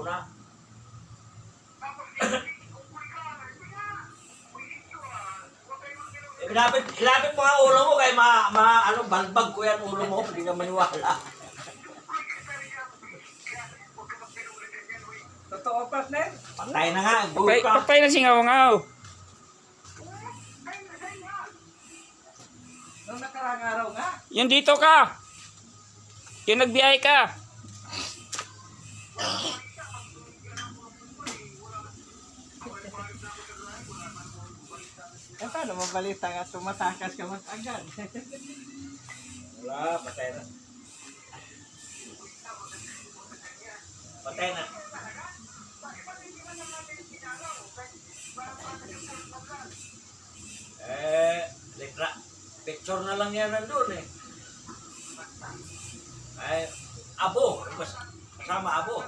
una. Ilapit mo nga ulo mo kay balbag ko yan ulo mo, hindi ka maniwala. Totoo, partner? Patay na nga, good ka. Patay na singaw-ngaw. Nung nakarang araw nga. Yung dito ka. Yung nagbiyahe ka. Eh, paano mabalita nga tumatakas ka mag-agad? Wala, patay na. Patay na. Picture na lang yan nandun eh. Ay, abo. Kasama abo.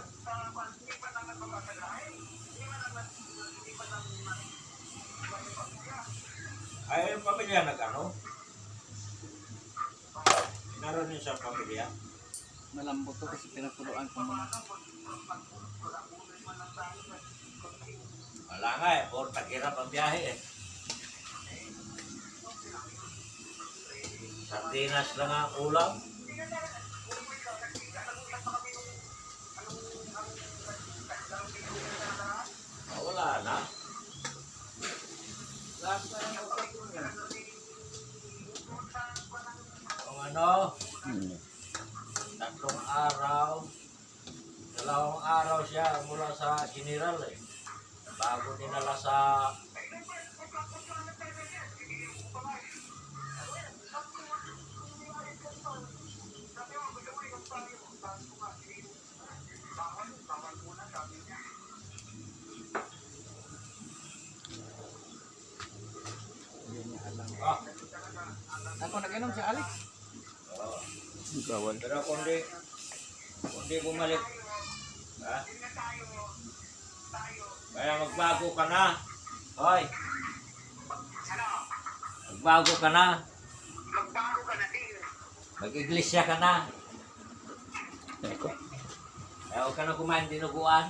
Ay, yung pamilya nag-ano? Naroon yun sa pamilya. Malambot to kasi pinatuloan ko muna. Wala nga eh, puro taghirap ang biyahe eh. Sardinas lang ang ulam. Wala na. Kung ano, 3 araw, 2 araw siya mula sa general eh. Bago dinala sa Ako nag-inom si Alex. Bawal. pero kundi bumalik. Ha? Kaya magbago ka na. Hoy. Magbago ka na. Mag-iglesia ka na. Kaya huwag ka na kumain dinuguan.